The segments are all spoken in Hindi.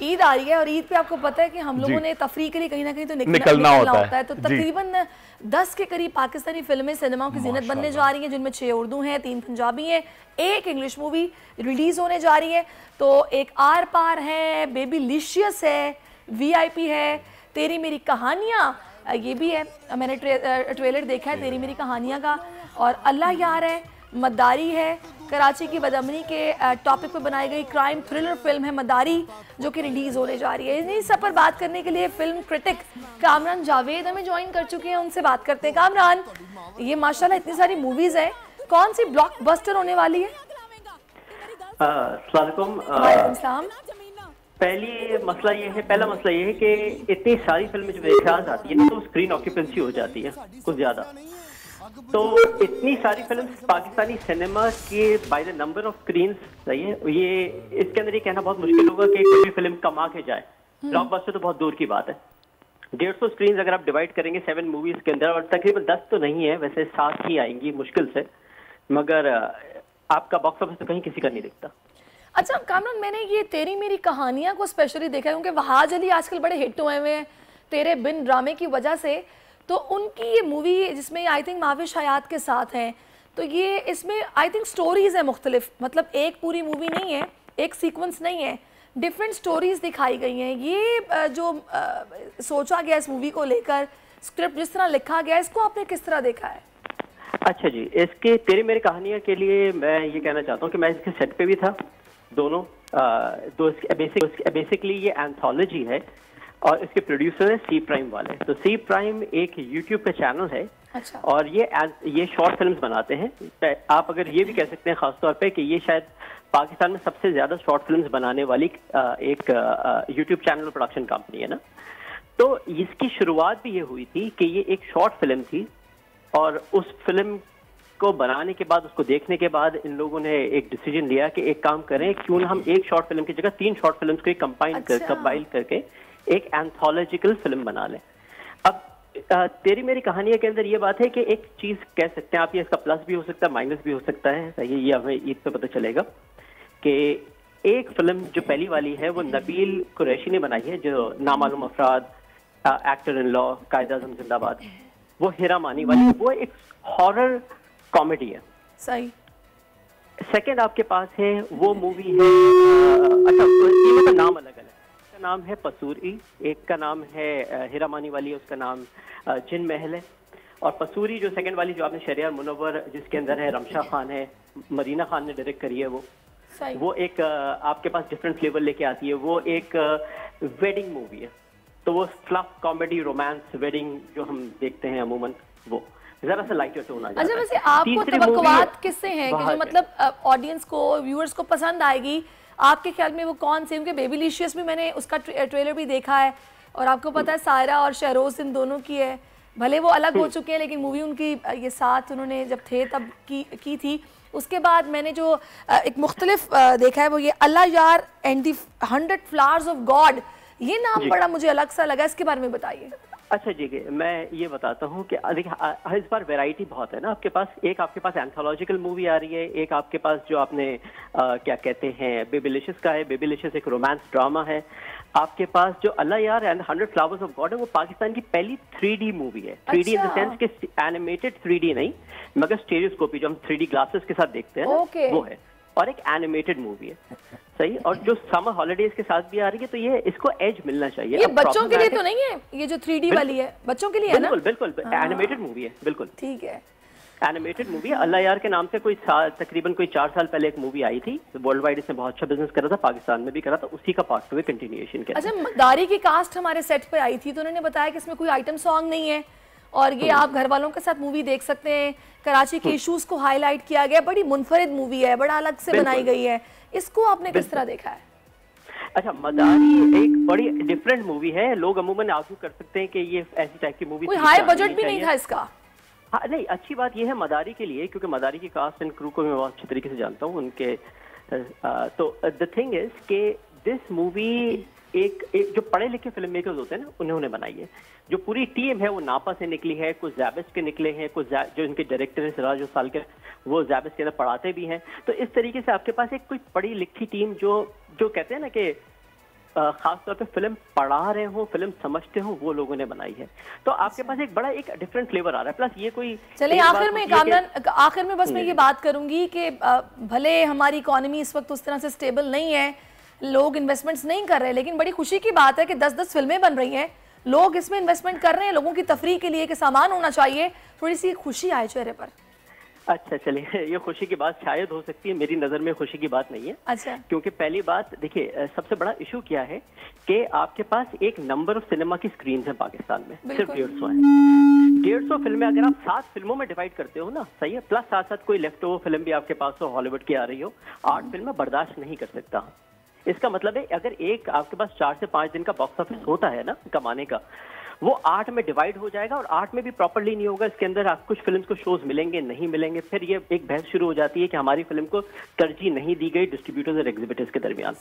ईद आ रही है और ईद पे आपको पता है कि हम लोगों ने तफरीह के लिए कहीं ना कहीं तो निकलना होता है। तो तकरीबन 10 के करीब पाकिस्तानी फिल्में सिनेमाओं की जीनत बनने जा रही हैं, जिनमें 6 उर्दू हैं, 3 पंजाबी हैं, 1 इंग्लिश मूवी रिलीज होने जा रही है। तो एक आर पार है, बेबीलिशियस है, VIP है, तेरी मेरी कहानियाँ ये भी है, मैंने ट्रेलर देखा है तेरी मेरी कहानियाँ का, और अल्लाह यार है, मदारी है, कराची की बदअमनी के टॉपिक पर बनाई गई क्राइम थ्रिलर फिल्म है मदारी, जो कि रिलीज होने जा रही है। इन्हीं सब पर बात करने के लिए फिल्म क्रिटिक कामरान जावेद हमें ज्वाइन कर चुके हैं, उनसे बात करते हैं। कामरान, ये माशाल्लाह इतनी सारी मूवीज है, कौन सी ब्लॉकबस्टर होने वाली है? वालेकुम। पहला मसला ये है कि इतनी सारी फिल्में जब एक साथ आती है ना तो स्क्रीन ऑक्यूपेंसी हो जाती है कुछ ज्यादा। तो इतनी सारी फिल्म्स पाकिस्तानी सिनेमा के by the number of screen, सही है, ये इसके अंदर ये कहना बहुत मुश्किल होगा कि कोई भी फिल्म कमा के जाए। ब्लॉकबस्टर तो बहुत दूर की बात है। 150 स्क्रीन अगर आप डिवाइड करेंगे 7 मूवीज के अंदर, और तकरीबन 10 तो नहीं है वैसे, 7 ही आएंगी मुश्किल से, मगर आपका बॉक्स ऑफिस तो कहीं किसी का नहीं दिखता। अच्छा कामरान, मैंने ये तेरी मेरी कहानियां को स्पेशली देखा है क्योंकि वहाज अली आजकल बड़े हिट हुए हुए हैं तेरे बिन ड्रामे की वजह से। तो उनकी ये मूवी जिसमें आई थिंक माविश हयात के साथ हैं, तो ये इसमें आई थिंक स्टोरीज है मुख्तलिफ, मतलब एक पूरी मूवी नहीं है, एक सीक्वेंस नहीं है, डिफरेंट स्टोरीज दिखाई गई हैं। ये जो सोचा गया इस मूवी को लेकर, स्क्रिप्ट जिस तरह लिखा गया, इसको आपने किस तरह देखा है? अच्छा जी, इसके तेरी मेरी कहानियां के लिए मैं ये कहना चाहता हूँ कि मैं इसके सेट पे भी था दोनों। बेसिकली ये एंथोलॉजी है और इसके प्रोड्यूसर है सी प्राइम वाले। तो सी प्राइम एक यूट्यूब पे चैनल है। अच्छा। और ये शॉर्ट फिल्म्स बनाते हैं। आप अगर ये भी कह सकते हैं खासतौर पे कि ये शायद पाकिस्तान में सबसे ज्यादा शॉर्ट फिल्म्स बनाने वाली एक यूट्यूब चैनल प्रोडक्शन कंपनी है ना। तो इसकी शुरुआत भी ये हुई थी कि ये एक शॉर्ट फिल्म थी, और उस फिल्म को बनाने के बाद, उसको देखने के बाद इन लोगों ने एक डिसीजन लिया कि एक काम करें, क्यों ना हम एक शॉर्ट फिल्म की जगह 3 शॉर्ट फिल्म्स को कंबाइन करके एक एंथोलॉजिकल फिल्म बना लें। अब तेरी मेरी कहानियां के अंदर ये बात है कि एक चीज कह सकते हैं आप, ये इसका प्लस भी हो सकता है, माइनस भी हो सकता है, ये हमें ईद पे पता चलेगा कि एक फिल्म जो पहली वाली है वो नबील कुरैशी ने बनाई है, जो नामालूम अफराद, एक्टर इन लॉ, कायद आज़म जिंदाबाद, वो हिरा मानी वाली, वो एक हॉरर कॉमेडी है। सही। सेकंड आपके पास है वो मूवी है, अच्छा तीनों का नाम अलग अलग, उसका नाम है पसूरी, एक का नाम है हिरामानी वाली, उसका नाम जिन महल है, और पसूरी जो सेकंड वाली जो आपने शरियार मुनव्वर जिसके अंदर है रमशा खान है, मरीना खान ने डायरेक्ट करी है, वो एक आपके पास डिफरेंट फ्लेवर लेके आती है। वो एक वेडिंग मूवी है, तो वो फ्लफ कॉमेडी रोमांस वेडिंग जो हम देखते हैं अमूमन, वो जरा सा लाइटर टोन आ जाता है। अच्छा, वैसे आपको तवक्कुआत किससे हैं कि जो मतलब ऑडियंस को, व्यूअर्स को पसंद आएगी? आपके ख्याल में वो कौन से? उनके बेबीलिशियस भी मैंने उसका ट्रेलर भी देखा है, और आपको पता है सायरा और शहरोज इन दोनों की है, भले वो अलग हो चुके हैं लेकिन मूवी उनकी ये साथ उन्होंने जब थे तब की थी। उसके बाद मैंने जो एक मुख्तलिफ देखा है वो ये अल्लाह यार and the 100 flowers of God, ये नाम बड़ा मुझे अलग सा लगा, इसके बारे में बताइए। अच्छा जी, मैं ये बताता हूँ कि देखिए इस बार वैरायटी बहुत है ना आपके पास। एक आपके पास एंथोलॉजिकल मूवी आ रही है, एक आपके पास जो आपने क्या कहते हैं बेबीलिशियस का है, बेबीलिशियस एक रोमांस ड्रामा है। आपके पास जो अल्लाह यार एंड 100 फ्लावर्स ऑफ गॉड है, वो पाकिस्तान की पहली 3D मूवी है। 3D इन द सेंस के एनिमेटेड 3D नहीं, मगर स्टेरियोस्कोपी जो हम 3D ग्लासेस के साथ देखते हैं वो है, और एक एनिमेटेड मूवी है, सही। और जो समर हॉलिडेज के साथ भी आ रही है, तो ये इसको एज मिलना चाहिए। ये बच्चों के लिए तो नहीं है, ये जो 3D वाली है बच्चों के लिए है ना? बिल्कुल एनिमेटेड मूवी है, बिल्कुल ठीक है, एनिमेटेड मूवी है। अल्लाह यार के नाम से तकरीबन 4 साल पहले एक मूवी आई थी, वर्ल्ड वाइड इसने बहुत अच्छा बिजनेस करा था, पाकिस्तान में भी करा था, उसी का पार्ट 2 कंटिन्यूएशन के। अच्छा, मदारी की कास्ट हमारे सेट पे आई थी तो उन्होंने बताया कि इसमें कोई आइटम सॉन्ग नहीं है, और ये आप घर वालों के साथ मूवी देख सकते हैं। कराची के इश्यूज को हाईलाइट किया गया, बड़ी मुनफरिद मूवी है, बड़ा अलग से बनाई गई है, इसको आपने किस तरह देखा है? अच्छा, मदारी एक बड़ी डिफरेंट मूवी है। लोग अमूमन आर्ग्यू कर सकते हैं कि ये ऐसी टाइप की मूवी, कोई हाई बजट भी नहीं था इसका। हाँ नहीं, अच्छी बात ये है मदारी के लिए, क्योंकि मदारी की कास्ट एंड क्रू को मैं बहुत अच्छी तरीके से जानता हूँ उनके। तो द थिंग इज के दिस मूवी एक जो पढ़े लिखे फिल्म मेकर्स होते हैं ना, उन्होंने बनाई है। जो पूरी टीम है वो नापा से निकली है, कुछ जैबिस के निकले हैं, कुछ जो इनके डायरेक्टर है सिराज साल के, वो जैबिस के अंदर पढ़ाते भी हैं। तो इस तरीके से आपके पास एक कोई पढ़ी लिखी टीम जो कहते हैं ना कि खासतौर पे फिल्म पढ़ा रहे हो, फिल्म समझते हो, वो लोगों ने बनाई है। तो आपके पास एक बड़ा एक डिफरेंट फ्लेवर आ रहा है। प्लस ये कोई चलिए आखिर में कामरान, आखिर में बस मैं ये बात करूंगी कि भले हमारी इकोनॉमी इस वक्त उस तरह से स्टेबल नहीं है, लोग इन्वेस्टमेंट्स नहीं कर रहे, लेकिन बड़ी खुशी की बात है कि 10-10 फिल्में बन रही हैं, लोग इसमें इन्वेस्टमेंट कर रहे हैं, लोगों की तफरीह के लिए कि सामान होना चाहिए, थोड़ी सी खुशी आए चेहरे पर। अच्छा चलिए, ये खुशी की बात शायद हो सकती है, मेरी नज़र में खुशी की बात नहीं है। अच्छा। क्योंकि पहली बात देखिए, सबसे बड़ा इशू क्या है कि आपके पास एक नंबर ऑफ सिनेमा की स्क्रीन है पाकिस्तान में, सिर्फ 150 है। 150 फिल्में अगर आप 7 फिल्मों में डिवाइड करते हो ना, सही है, प्लस साथ साथ कोई लेफ्ट ओवर फिल्म भी आपके पास हो, हॉलीवुड की आ रही हो, 8 फिल्में बर्दाश्त नहीं कर सकता। इसका मतलब है अगर एक आपके पास 4 से 5 दिन का बॉक्स ऑफिस होता है ना कमाने का, वो 8 में डिवाइड हो जाएगा और 8 में भी प्रॉपर्ली नहीं होगा। इसके अंदर आप कुछ फिल्म को शोज मिलेंगे, नहीं मिलेंगे, फिर ये एक बहस शुरू हो जाती है कि हमारी फिल्म को तरजीह नहीं दी गई डिस्ट्रीब्यूटर्स और एग्जिबिटर्स के दरमियान।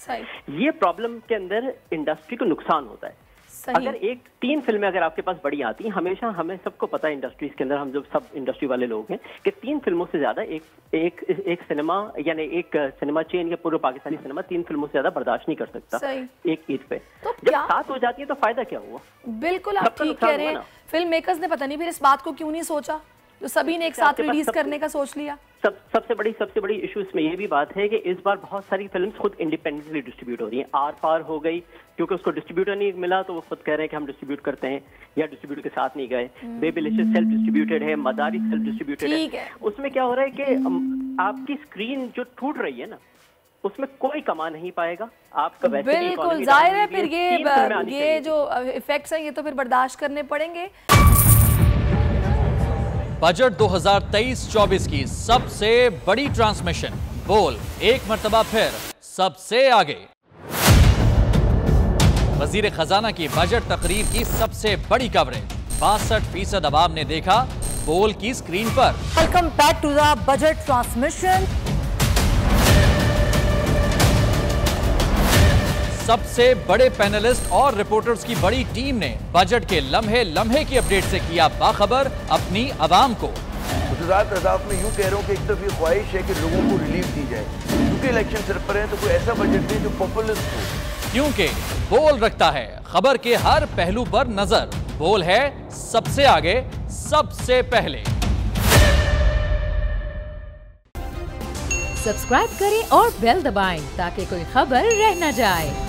ये प्रॉब्लम के अंदर इंडस्ट्री को नुकसान होता है। अगर 3 फिल्में अगर आपके पास बड़ी आती हैं, हमेशा हमें सबको पता है इंडस्ट्रीज के अंदर, हम जो सब इंडस्ट्री वाले लोग हैं, कि 3 फिल्मों से ज्यादा एक सिनेमा यानी एक सिनेमा चेन या पूरे पाकिस्तानी सिनेमा 3 फिल्मों से ज्यादा बर्दाश्त नहीं कर सकता एक ईद पे। तो जब 7 हो जाती है तो फायदा क्या हुआ? बिल्कुल आप ठीक कह रहे हैं। फिल्म मेकर्स ने पता नहीं फिर इस बात को क्यों नहीं सोचा, जो सभी ने एक साथ रिलीज करने का सोच लिया। सबसे बड़ी इशू इसमें ये भी बात है कि इस बार बहुत सारी फिल्म्स खुद इंडिपेंडेंटली डिस्ट्रीब्यूट हो रही हैं। आर पार हो गई, क्योंकि उसको डिस्ट्रीब्यूटर नहीं मिला तो वो खुद कह रहे हैं कि हम डिस्ट्रीब्यूट करते हैं, या डिस्ट्रीब्यूटर के साथ नहीं गए। बेबीलिशियस सेल्फ डिस्ट्रीब्यूटेड है, मदारी सेल्फ डिस्ट्रीब्यूटेड है। उसमें क्या हो रहा है कि आपकी स्क्रीन जो टूट रही है ना, उसमें कोई कमा नहीं पाएगा आपका। वैसे बिल्कुल जाहिर है, फिर ये जो इफेक्ट्स हैं ये तो फिर बर्दाश्त करने पड़ेंगे। बजट 2023-24 की सबसे बड़ी ट्रांसमिशन, बोल एक मर्तबा फिर सबसे आगे। वजीर खजाना की बजट तकरीर की सबसे बड़ी कवरेज, 62% अवाम ने देखा बोल की स्क्रीन पर। Welcome back to the budget transmission. सबसे बड़े पैनलिस्ट और रिपोर्टर्स की बड़ी टीम ने बजट के लम्हे लम्हे की अपडेट से किया बाखबर अपनी आवाम को। गुजरात अदाफ में यूं कह रहा हूं कि एक तरफ ये ख्वाहिश है कि लोगों को रिलीफ दी जाए, क्योंकि इलेक्शन सर पर है, तो कोई ऐसा बजट दे जो पॉपुलिस्ट हो। क्योंकि बोल रखता है खबर के हर पहलू पर नजर, बोल है सबसे आगे सबसे पहले। सब्सक्राइब करें और बेल दबाएं ताकि कोई खबर रह न जाए।